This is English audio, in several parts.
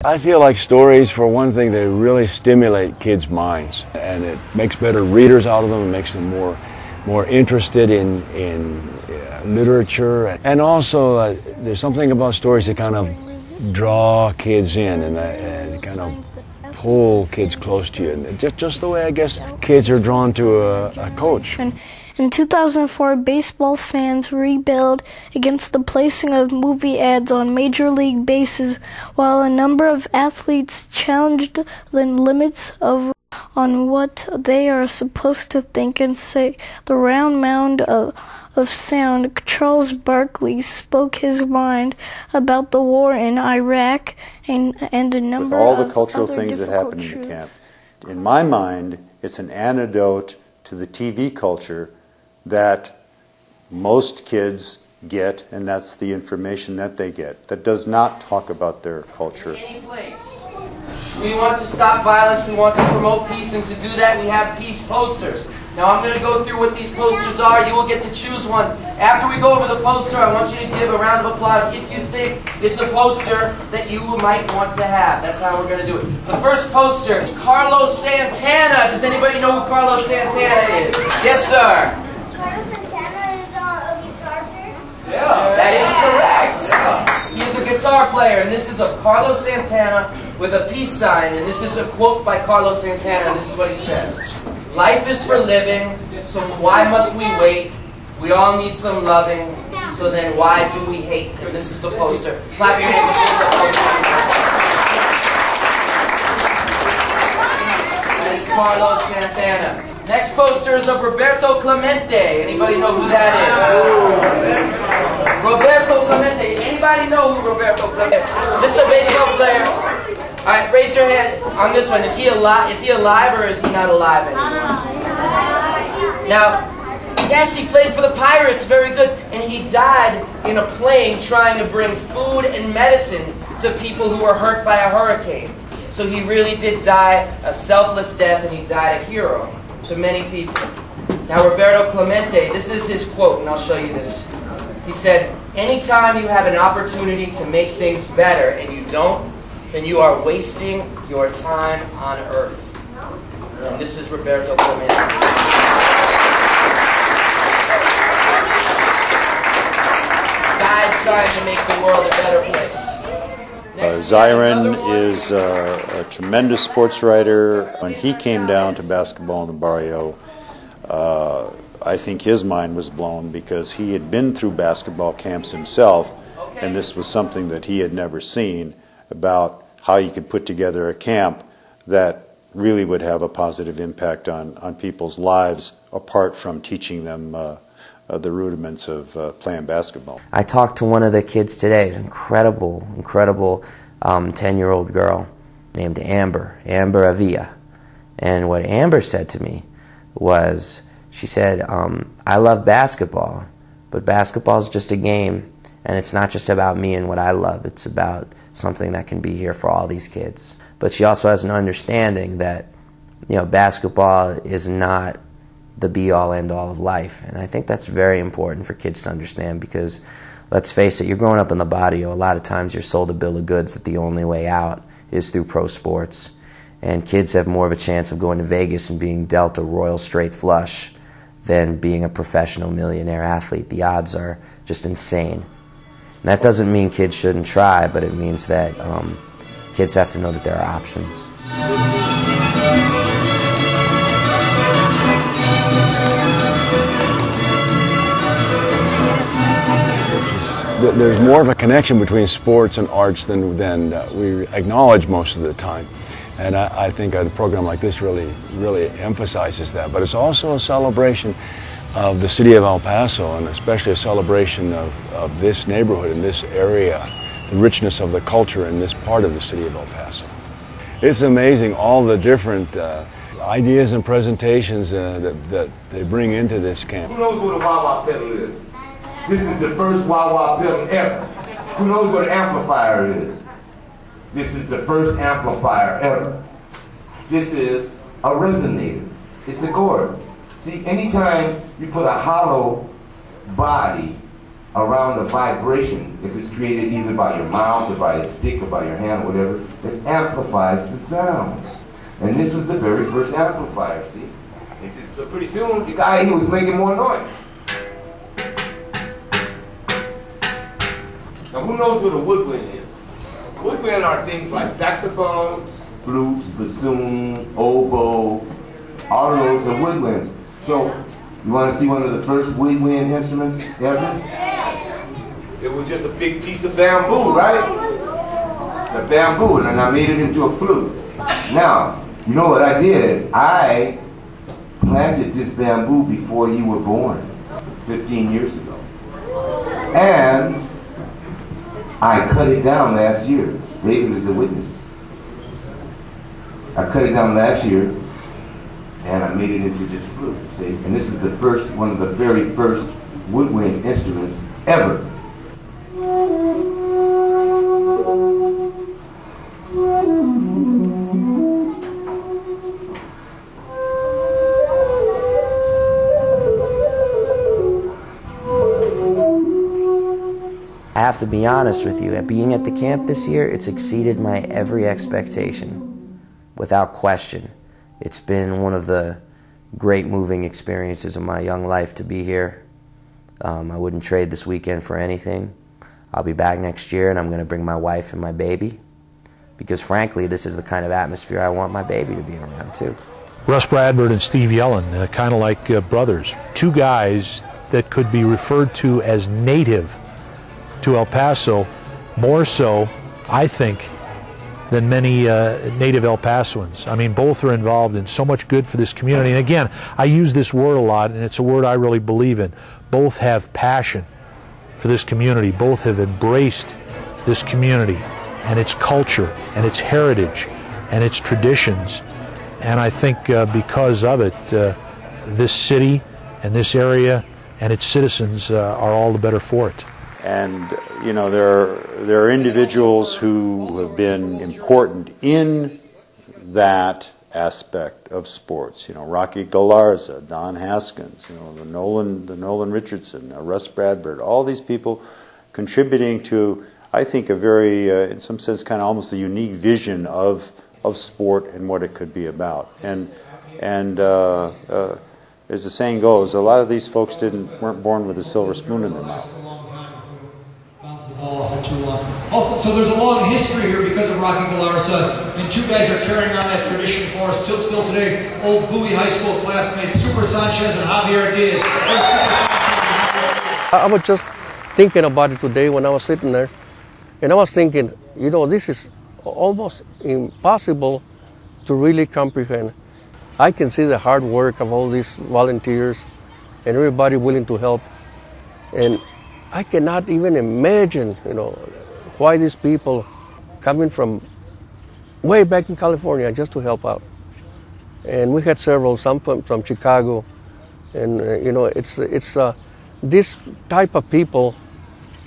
I feel like stories, for one thing, they really stimulate kids' minds, and it makes better readers out of them. It makes them more interested in literature, and also there's something about stories that kind of draw kids in and kind of pull kids close to you, and just the way I guess kids are drawn to a coach. In 2004, baseball fans rebelled against the placing of movie ads on Major League bases, while a number of athletes challenged the limits on what they are supposed to think and say. The round mound of sound, Charles Barkley spoke his mind about the war in Iraq and a number of with all the cultural other things that happened in the truths. camp. In my mind, it's an antidote to the TV culture that most kids get, and that's the information that they get, that does not talk about their culture. Any place. We want to stop violence, we want to promote peace, and to do that we have peace posters. Now I'm going to go through what these posters are. You will get to choose one. After we go over the poster, I want you to give a round of applause if you think it's a poster that you might want to have. That's how we're going to do it. The first poster, Carlos Santana. Does anybody know who Carlos Santana is? Yes, sir. Carlos Santana is a guitar player? Yeah, that is correct. He is a guitar player, and this is of Carlos Santana with a peace sign, and this is a quote by Carlos Santana, and this is what he says. Life is for living, so why must we wait? We all need some loving, so then why do we hate? And this is the poster. Clap your hands if this is the poster. That is Carlos Santana. Next poster is of Roberto Clemente. Anybody know who that is? Roberto Clemente. Anybody know who Roberto Clemente is? This is a baseball player. All right, raise your hand on this one. Is he alive? Is he alive or is he not alive anymore? Now, yes, he played for the Pirates. Very good. And he died in a plane trying to bring food and medicine to people who were hurt by a hurricane. So he really did die a selfless death, and he died a hero to many people. Now, Roberto Clemente, this is his quote, and I'll show you this. He said, "Anytime you have an opportunity to make things better and you don't, then you are wasting your time on earth." And this is Roberto Clemente. God trying to make the world a better place. Zyron is a tremendous sports writer. When he came down to basketball in the barrio, I think his mind was blown because he had been through basketball camps himself, and this was something that he had never seen, about how you could put together a camp that really would have a positive impact on people's lives, apart from teaching them the rudiments of playing basketball. I talked to one of the kids today, an incredible 10-year-old girl named Amber Avila. And what Amber said to me was, she said, I love basketball, but basketball is just a game, and it's not just about me and what I love. It's about something that can be here for all these kids. But she also has an understanding that, basketball is not the be-all, end-all of life. And I think that's very important for kids to understand, because let's face it, you're growing up in the barrio. A lot of times you're sold a bill of goods that the only way out is through pro sports. And kids have more of a chance of going to Vegas and being dealt a royal straight flush than being a professional millionaire athlete. The odds are just insane. And that doesn't mean kids shouldn't try, but it means that kids have to know that there are options. There's more of a connection between sports and arts than we acknowledge most of the time. And I think a program like this really emphasizes that. But it's also a celebration of the city of El Paso, and especially a celebration of this neighborhood and this area, the richness of the culture in this part of the city of El Paso. It's amazing all the different ideas and presentations that they bring into this camp. Who knows what a wah-wah pedal is? This is the first wah-wah pedal ever. Who knows what an amplifier is? This is the first amplifier ever. This is a resonator. It's a gourd. See, anytime you put a hollow body around a vibration, if it's created either by your mouth or by a stick or by your hand or whatever, amplifies the sound. And this was the very first amplifier, see? So pretty soon, the guy here was making more noise. Now who knows what a woodwind is? Woodwind are things like saxophones, flutes, bassoon, oboe, all of those are woodwinds. So, you want to see one of the first woodwind instruments ever? It was just a big piece of bamboo, right? It's a bamboo, and I made it into a flute. Now, you know what I did? I planted this bamboo before you were born, 15 years ago. And I cut it down last year. David is a witness. I cut it down last year, and I made it into this flute, see? And this is the first, one of the very first woodwind instruments ever. I have to be honest with you, being at the camp this year, it's exceeded my every expectation, without question. It's been one of the great moving experiences of my young life to be here. I wouldn't trade this weekend for anything. I'll be back next year, and I'm going to bring my wife and my baby, because frankly, this is the kind of atmosphere I want my baby to be around too. Russ Bradford and Steve Yellen, kind of like brothers. Two guys that could be referred to as native to El Paso, more so, I think, than many native El Pasoans. I mean, both are involved in so much good for this community. And again, I use this word a lot, and it's a word I really believe in. Both have passion for this community. Both have embraced this community and its culture and its heritage and its traditions. And I think because of it, this city and this area and its citizens are all the better for it. And, you know, there are individuals who have been important in that aspect of sports. You know, Rocky Galarza, Don Haskins, you know, the Nolan Richardson, Russ Bradford, all these people contributing to, I think, a very, in some sense, kind of almost a unique vision of sport and what it could be about. And as the saying goes, a lot of these folks weren't born with a silver spoon in their mouth. For too long. Also, so there's a long history here because of Rocky Galarza, and two guys are carrying on that tradition for us still today. Old Bowie High School classmates, Super Sanchez and Javier Diaz. I was just thinking about it today when I was sitting there, and I was thinking, you know, this is almost impossible to really comprehend. I can see the hard work of all these volunteers and everybody willing to help, and I cannot even imagine, you know, why these people coming from way back in California just to help out. And we had several, some from Chicago, and you know, it's this type of people.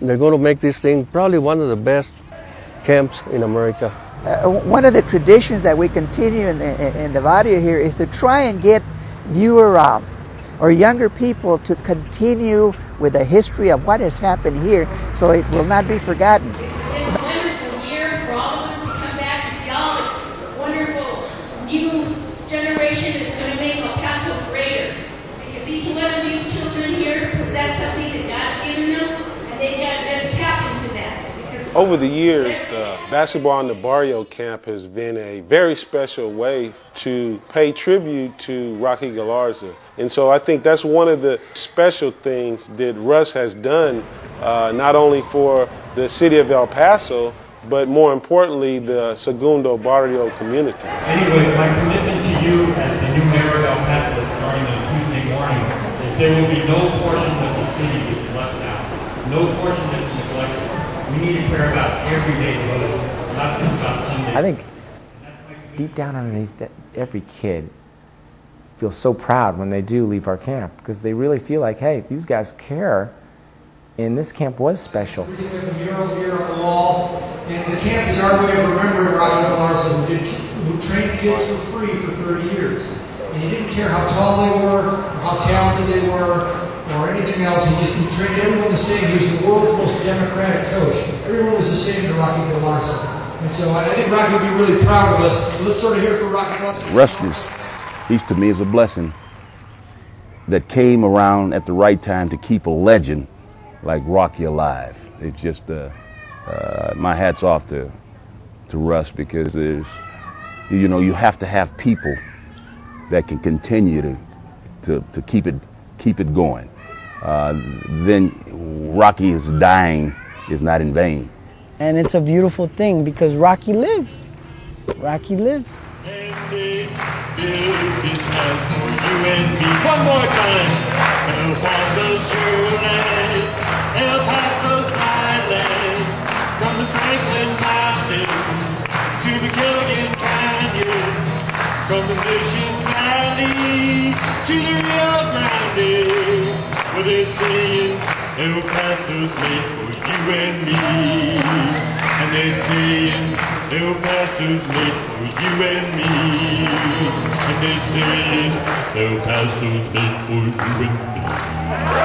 They're going to make this thing probably one of the best camps in America. One of the traditions that we continue in the barrio here is to try and get newer or younger people to continue with the history of what has happened here, so it will not be forgotten. It's been a wonderful year for all of us to come back to see all the wonderful new generation that's going to make El Paso greater, because each one of these children here possess something that God's given them, and they've got to just tap into that. Over the years, the Basketball in the Barrio Camp has been a very special way to pay tribute to Rocky Galarza. And so I think that's one of the special things that Russ has done, not only for the city of El Paso, but more importantly, the Segundo Barrio community. Anyway, my commitment to you as the new mayor of El Paso starting on Tuesday morning is there will be no portion of the city that's left out, no portion that's neglected. We need to care about every neighborhood, not just about Sunday. I think deep down underneath that, every kid feels so proud when they do leave our camp, because they really feel like, hey, these guys care, and this camp was special. There's a mural here on the wall, and the camp is our way of remembering Rocky Galarza, who trained kids for free for 30 years. And he didn't care how tall they were, or how talented they were, or anything else. He trained everyone the same. He was the world's most democratic coach. Everyone was the same to Rocky Galarza. And so I think Rocky would be really proud of us. Let's sort of hear from Rocky Galarza. Russ, he's to me is a blessing that came around at the right time to keep a legend like Rocky alive. It's just my hat's off to Russ, because there's, you know, you have to have people that can continue to keep it going. Then Rocky's dying is not in vain. And it's a beautiful thing because Rocky lives. Rocky lives. One more time. El Paso's your land. El Paso's my land. From the Franklin Mountains to the Gilligan Canyon. From the Mission Valley to the Rio Grande. Where they're saying El Paso's made for you and me. And they're saying El Paso's made for you and me. And they're saying El Paso's made for you and me.